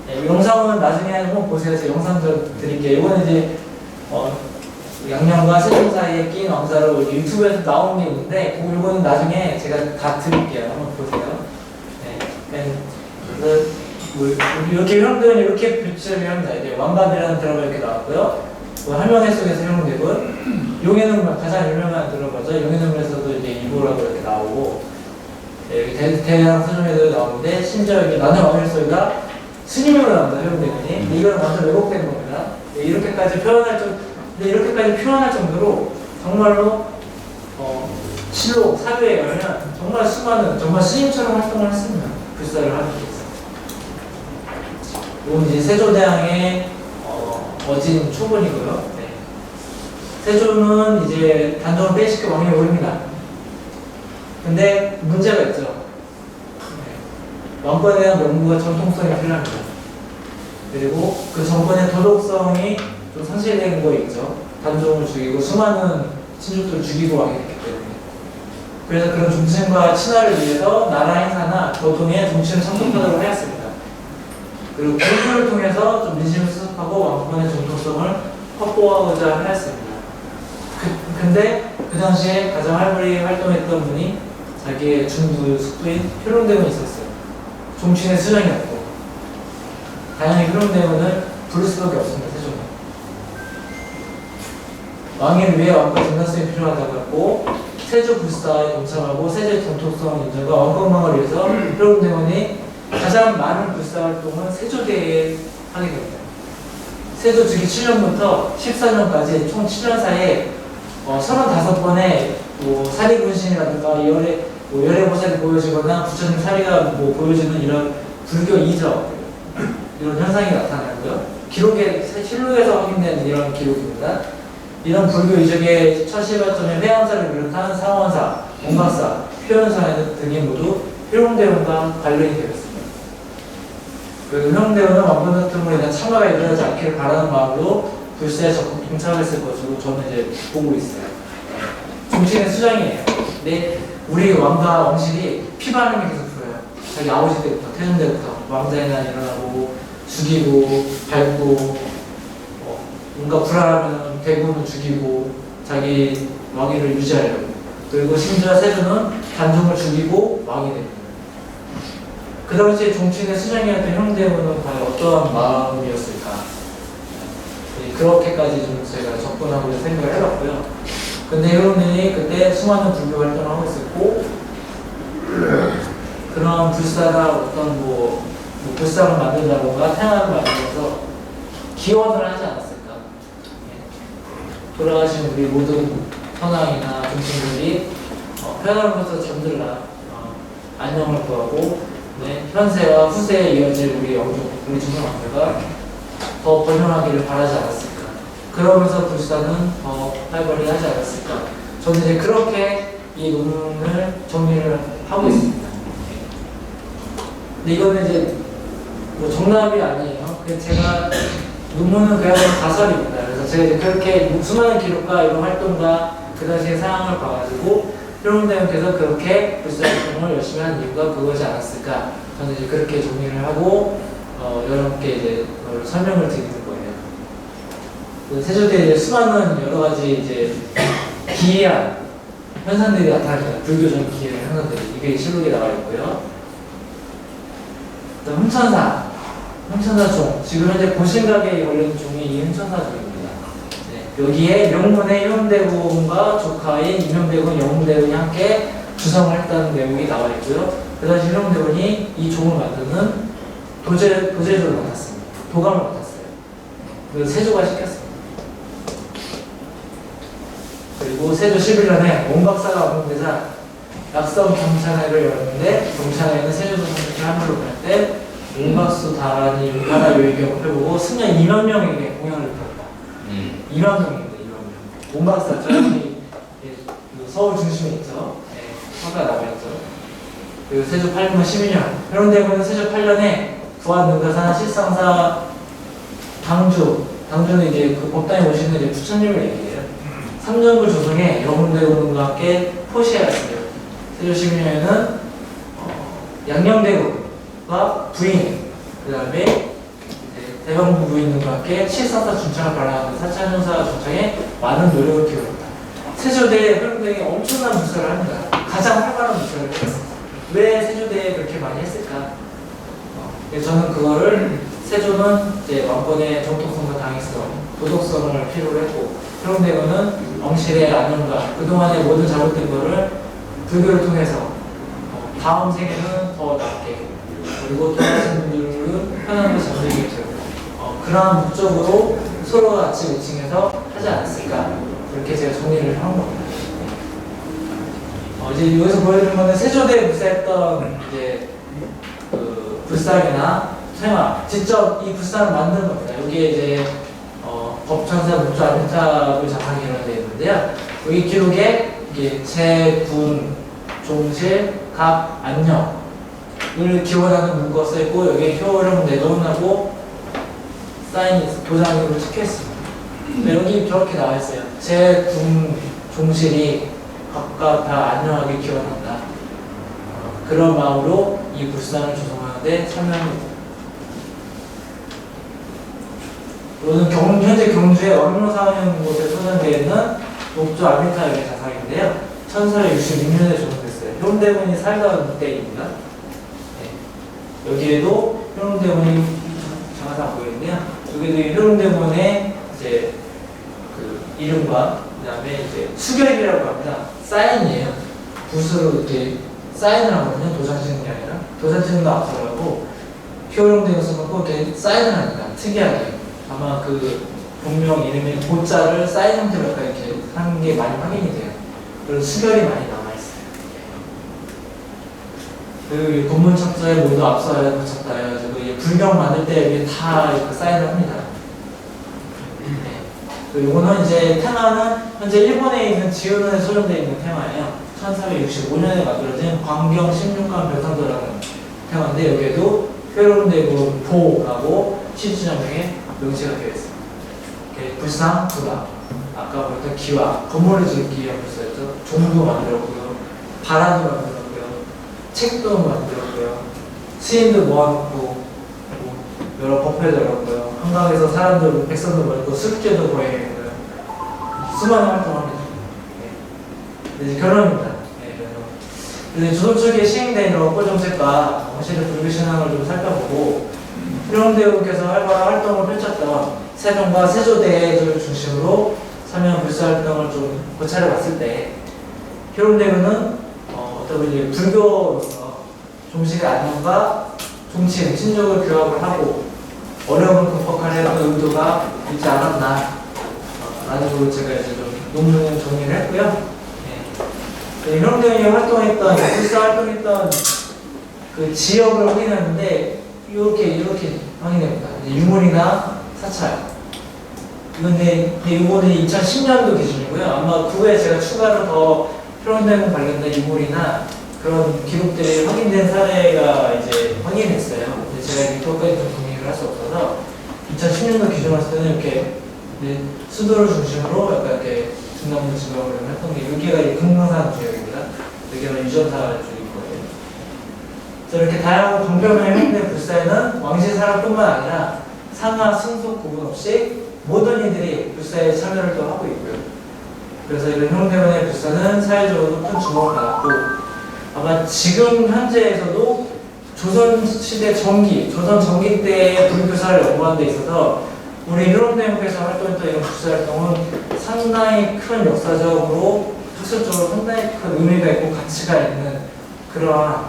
네, 영상은 나중에 한번 보세요. 제가 영상 좀 드릴게요. 이거는 이제 양녕과 세종 사이에 끼인 왕자로 유튜브에서 나온 게 있는데 이거는 나중에 제가 다 드릴게요. 한번 보세요. 네, 그래서 이렇게 효령대군 이렇게 비추를 합니다. 이제 왕감이라는 드라마 이렇게 나왔고요. 할명회 속에서 효령대군, 용해눈물 가장 유명한 드라마죠. 용해눈물에서도 이제 이보라고 이렇게 나오고, 네, 대양 서점에도 나오는데 심지어 여기 나는 왕일소리가 스님으로 나옵니다. 효령대군이. 이거는 완전 왜곡된 겁니다. 네, 이렇게까지 표현할 정도로 정말로 실록 사회에 가면 정말 수많은 정말 스님처럼 활동을 했습니다. 불사를 하기 위해서. 이건 이제 세조대왕의 어진 초본이고요. 네. 세조는 이제 단종을 빼시켜 왕위에 오릅니다. 근데 문제가 있죠. 네. 왕권에 대한 명분과 정통성이 필요합니다. 그리고 그 정권의 도덕성이 좀 상실된 거 있죠. 단종을 죽이고 수많은 친족들을 죽이고 왕이 됐기 때문에. 그래서 그런 중심과 친화를 위해서 나라 행사나 교통의 정치를 선택하도록 하였습니다. 그리고 불교를 통해서 좀 민심을 수습하고 왕권의 정통성을 확보하고자 하였습니다. 근데 그 당시에 가장 활발히 활동했던 분이 자기의 중부 숙부인 효령대군이 있었어요. 종친의 수장이었고 당연히 효령대군을 부를 수밖에 없습니다. 세종은 왕위를 위해 왕권 정당성이 필요하다고 했고 세조 불사에 동참하고 세조의 정통성 인정과 왕권망을 위해서 효령대군이 가장 많은 불사 활동은 세조대에 하게 됩니다. 세조 즉위 7년부터 14년까지 총 7년 사이에 35번의 사리군신이라든가 열애보살이 보여지거나 부처님 사리가 보여지는 이런 불교 이적 이런 현상이 나타나고요. 기록에 실록에서 확인된 이런 기록입니다. 이런 불교 이적의 첫 시발점에 회암사를 비롯한 상원사, 원각사, 표현사 등이 모두 효령대군과 관련이 되었습니다. 그리고 효령대군은 왕권 다툼으로 인한 참화가 일어나지 않기를 바라는 마음으로 불사에 적극 동참했을 것으로 저는 이제 보고 있어요. 종친의 수장이에요. 근데 우리 왕과 왕실이 피반응이 계속 불어요. 자기 아버지 때부터, 태종 때부터 왕자의 난 일어나고 죽이고 밟고 뭔가 불안하면 대군을 죽이고 자기 왕위를 유지하려고. 그리고 심지어 세조는 단종을 죽이고 왕이 됩니다. 그 당시에 종친의 수장이었던 효령대군은 과연 어떠한 마음이었을까? 그렇게까지 좀 제가 접근하고 생각을 해봤고요. 근데 효령대군이 그때 수많은 불교 활동을 하고 있었고, 그런 불사가 어떤 불상을 만든다던가 태양을 만들어서 기원을 하지 않았을까? 돌아가신 우리 모든 선왕이나 종친들이 편안으로부터 잠들라. 안녕을 구하고 네, 현세와 후세에 이어질 우리 조선왕조가 더 번영하기를 바라지 않았을까. 그러면서 불사는 더 활발히 하지 않았을까. 저는 이제 그렇게 이 논문을 정리를 하고 있습니다. 근데 이거는 이제 뭐 정답이 아니에요. 제가 논문은 그야말로 가설입니다. 그래서 제가 이제 그렇게 수많은 기록과 이런 활동과 그 당시의 상황을 봐가지고 효령대원께서 그렇게 불사 활동을 열심히 한 이유가 그거지 않았을까. 저는 이제 그렇게 정리를 하고 여러분께 이제 그걸 설명을 드리는 거예요. 그 세조대에 이제 수많은 여러 가지 이제 기이한 현상들이 나타납니다. 불교적인 기이한 현상들이 이게 실록에 나와 있고요. 흥천사 종 지금 현재 고신각에 걸린 종이 이 흥천사 종입니다. 네, 여기에 명문의 효령대군과 조카인 임명대군, 영웅대군이 함께 주성을 했다는 내용이 나와 있고요. 그 당시 효령대군이 이 종을 만드는 도제조를 맡았습니다. 도감을 맡았어요. 그래서 세조가 시켰습니다. 그리고 세조 11년에 온박사가 완공되자 낙성 경찬회를 열었는데 경찬회는 세조도 선생님이 한글로 보낼 때 온박수 다란이 바다 요의경을 펴보고 승려 2만 명에게 공연을 폈다. 2만 명입니다. 2만 명. 온박사 저기 서울 중심에 있죠. 네, 서가 남아있죠. 그리고 세조 8년 12년 효령대군은 세조 8년에 부안능가산 실상사 당주는 이제 그 법당에 오시는 이제 부처님을 얘기해요. 3년을 조성해 영웅대군과 함께 포시하였어요. 세조 12년에는 양녕대군과 부인, 그 다음에 대방부 부인과 함께 칠상사 중창을 발행하는 사찰현사 중창에 많은 노력을 기울였다. 세조대에 효령대군이 엄청난 불사를 합니다. 가장 활발한 불사를 했습니다. 왜 세조대에 그렇게 많이 했을까? 저는 그거를 세조는 이제 왕권의 정통성과 당위성, 도덕성을 필요로 했고 효령대군은 왕실의 안녕과 그동안의 모든 잘못된 거를 불교를 통해서 다음 생에는 더 낫게 그리고 돌아가신 분들은 편안하게 잠들게 그러한 목적으로 서로가 같이 매칭해서 하지 않았을까 그렇게 제가 정리를 한 겁니다. 이제 여기서 보여드린 거는 세조대에 불사했던 이제 그 불상이나 테마 직접 이 불상을 만든 겁니다. 여기에 이제 법천사 목조 안타불 자상이라는 데 있는데요. 여기 기록에 이게 제군 종실 각 안녕을 기원하는 문구가 써있고 여기에 효령 내동하고 사인이 도장으로 찍혀있습니다. 여기 저렇게 나와있어요. 제군 종실이 각각 다 안녕하게 기원한다. 그런 마음으로 이 불상을 조성하는데 참여합니다. 이거는 현재 경주의 왕묘사원 곳에 소장되어 있는 목조 아미타역의 자상인데요. 1466년에 조성됐어요. 효령대군이 살던 때입니다. 네. 여기에도 효령대군이 자상 보이는데요. 여기도 효령대군의 이제 그 이름과 그다음에 이제 수결이라고 합니다. 사인이에요. 붓으로 이렇게 사인을 하거든요. 도장 찍는 게 아니라 도장 찍는 거 앞서가고 효령대군 써놓고 이렇게 사인을 하니까 특이하게 아마 그 본명 이름의 고자를 사인 형태로 이렇게 하는 게 많이 확인이 돼요. 그리고 수결이 많이 남아있어요. 그리고 본문 첩서에 모두 앞서야 붙였다 해가지고 불경 만들 때 여기 다 사인을 합니다. 그리고 이거는 이제 테마는 현재 일본에 있는 지우론에 소정되어 있는 테마예요. 1465년에 만들어진 광경 16강 별탄도라는 테마인데 여기에도 효령대군 보라고 12주년에 명시가 되어 있습니다. 불상, 부가, 아까 보였던 기와, 건물을 짓기 위한 불사였죠. 종도 만들었고요, 바람도 만들었고요, 책도 만들었고요, 시인도 모아놓고 여러 법회도 열었고요, 한강에서 사람들, 백성도 모였고 술제도 거행했고요, 수많은 활동합니다. 네. 이제 결론입니다. 네, 조선 초기에 시행된 이런 업보 정책과 왕실의 불교 신앙을 좀 살펴보고 효령대군께서 활발한 활동을 펼쳤던 세종과 세조대를 중심으로 참여한 불사 활동을 좀 고찰해 봤을 때 효령대군은 어떤 이제 불교로서 종실의 안녕과 종친, 친족을 교합을 하고 어려움을 극복하려는 의도가 있지 않았나 라는 걸로 제가 이제 좀 논문을 정리를 했고요. 네. 효령대군이 활동했던 불사 활동했던 그 지역을 확인하는데 이렇게 확인됩니다. 유물이나 사찰. 근데 이거는 2010년도 기준이고요. 아마 후에 제가 추가로 더 표현되고 관련된 유물이나 그런 기록들이 확인된 사례가 이제 확인됐어요. 근데 제가 이것까지 좀 정리를 할 수 없어서 2010년도 기준으로 봤을 때는 이렇게 수도를 중심으로 약간 이렇게 중남부 지방을 했던 게 여기가 금강산 지역입니다. 여기가 유전사 쪽일 거예요. 그래서 이렇게 다양한 광변의 형태의 불사에는 왕실 사람뿐만 아니라 상하, 승속 구분 없이 모든 이들이 불사에 참여를 또 하고 있고요. 그래서 이런 형태의 불사는 사회적으로 큰 주목을 받았고 아마 지금 현재에서도 조선시대 전기, 조선 전기 때의 불교사를 연구하는 데 있어서 우리 유럽대학에서 활동했던 이런 불사 활동은 상당히 큰 역사적으로, 학술적으로 상당히 큰 의미가 있고 가치가 있는 그런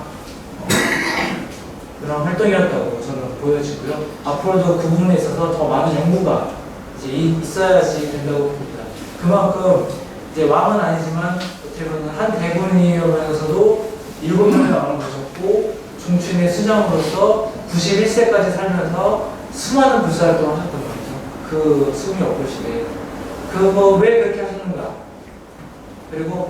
활동이었다고 저는 보여지고요. 앞으로도 그 부분에 있어서 더 많은 연구가 이제 있어야지 된다고 봅니다. 그만큼 이제 왕은 아니지만 어떻게 보면 한 대군이면서도 7명의 왕을 모셨고 종춘의 수장으로서 91세까지 살면서 수많은 불사 활동을 하셨던 거죠. 그 수미 없을 시대에. 그거 왜 그렇게 하셨는가? 그리고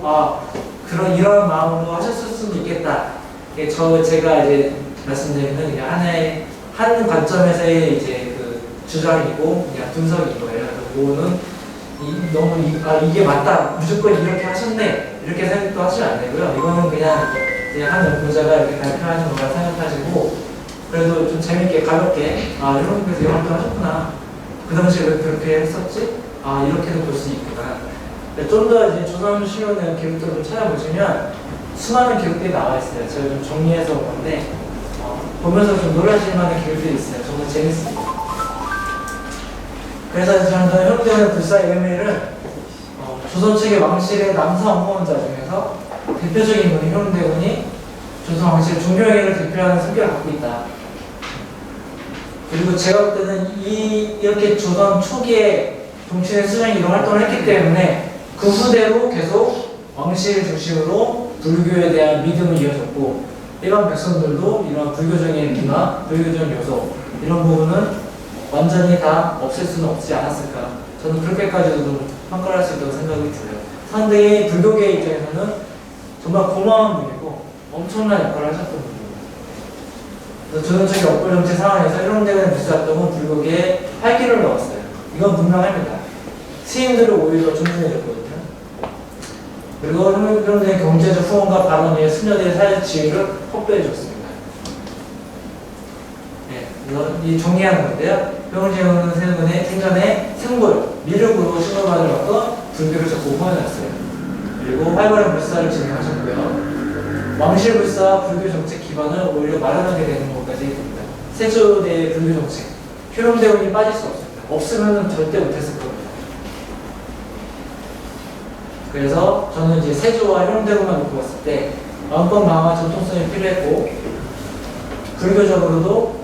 이런 마음으로 하셨을 수도 있겠다. 제가 이제 말씀드리는 그냥 하나의 한 관점에서의 이제 그 주장이고 그냥 분석인 거예요. 그거는 이게 맞다. 무조건 이렇게 하셨네. 이렇게 생각도 하시면 안 되고요. 이거는 그냥 한 연구자가 이렇게 발표하는 거라 생각하시고 그래도 좀 재밌게 가볍게 이런 데서 이런 걸 하셨구나. 그 당시에 왜 그렇게 했었지? 이렇게도 볼 수 있구나. 좀 더 이제 조선시효의 기록들을 좀 찾아보시면 수많은 기록들이 나와 있어요. 제가 좀 정리해서 온 건데 보면서 좀 놀라실 만한 기록들이 있어요. 정말 재밌습니다. 그래서 저는 현대의 불사의 의미를 조선 측의 왕실의 남성 후원자 중에서 대표적인 분이 현대군이 조선 왕실의 종교행위를 대표하는 성격을 갖고 있다. 그리고 제가 볼 때는 이렇게 조선 초기에 종친의 수장이 이런 활동을 했기 때문에 그 후대로 계속 왕실 중심으로 불교에 대한 믿음을 이어졌고 일반 백성들도 이런 불교적인 문화, 불교적인 요소 이런 부분은 완전히 다 없앨 수는 없지 않았을까. 저는 그렇게까지도 좀 평가할 수 있다고 생각이 들어요. 상대의 불교계 입장에서는 정말 고마운 분이고 엄청난 역할을 하셨던 분입니다. 그래서 조선적인 억울 정치 상황에서 일원대군의 불사활동은 불교계에 활기를 넣었어요. 이건 분명합니다. 스님들을 오히려 존중해줬거든요. 그리고 일원대군의 경제적 후원과 발언에 수녀들의 사회 지위를 확보해줬습니다. 이 정리하는 건데요. 병원제후는 세군의 생전에 생불, 미륵으로 신고받을 얻고 불교를 적극 후원했어요. 그리고 활발한 불사를 진행하셨고요. 왕실 불사와 불교 정책 기반을 오히려 마련하게 되는 것까지 됩니다. 세조대의 불교 정책, 효령대군이 빠질 수 없습니다. 없으면 절대 못했을 겁니다. 그래서 저는 이제 세조와 효령대군만 놓고 봤을 때 왕권 강화 전통성이 필요했고 불교적으로도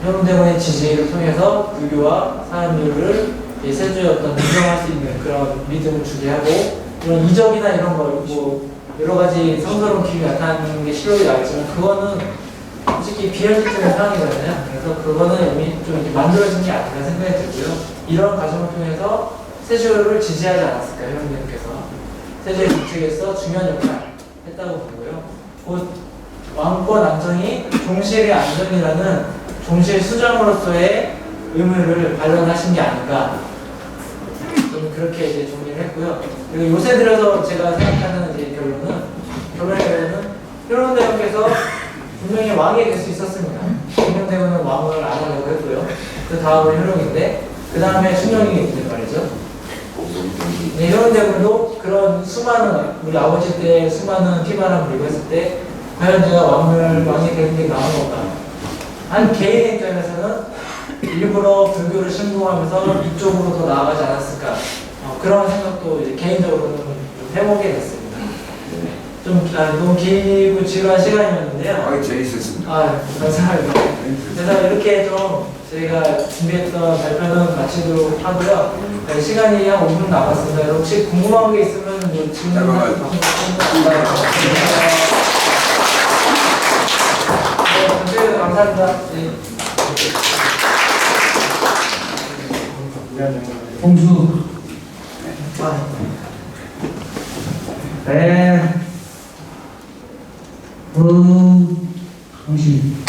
효령대군의 지지를 통해서 불교와 사람들을 세조의 어떤 인정할 수 있는 그런 믿음을 주게 하고 이런 이적이나 이런 걸 여러 가지 성스러운 기운이 나타나는 게 실록이 나왔지만 그거는 솔직히 비현실적인 상황이잖아요. 그래서 그거는 이미 좀 이렇게 만들어진 게 아닌가 생각이 들고요. 이런 과정을 통해서 세조를 지지하지 않았을까 효령대군께서 세조의 정책에서 중요한 역할을 했다고 보고요. 곧 왕권 안정이 종실의 안정이라는 종실 수장으로서의 의무를 발견하신 게 아닌가. 저는 그렇게 이제 정리를 했고요. 그리고 요새 들어서 제가 생각하는 이제 결론은 효령대군께서 분명히 왕이 될 수 있었습니다. 효령대군은 왕을 안 하려고 했고요. 그 다음은 효령인데, 그 다음에 충령이 있는 말이죠. 네, 효령대군도 그런 수많은, 우리 아버지 때 수많은 피바람 불고 했을 때, 과연 제가 왕이 되는 게 나은 건가? 한 개인의 입장에서는 일부러 불교를 신봉하면서 이쪽으로 더 나아가지 않았을까? 그런 생각도 이제 개인적으로는 좀 해보게 됐습니다. 너무 길고 지루한 시간이었는데요. 재밌었습니다. 감사합니다. 그래서 이렇게 좀 저희가 준비했던 발표는 마치도록 하고요. 시간이 한 5분 남았습니다. 혹시 궁금한 게 있으면 질문 해주세요. 감사합니다. 네. 홍수. 네. 당신.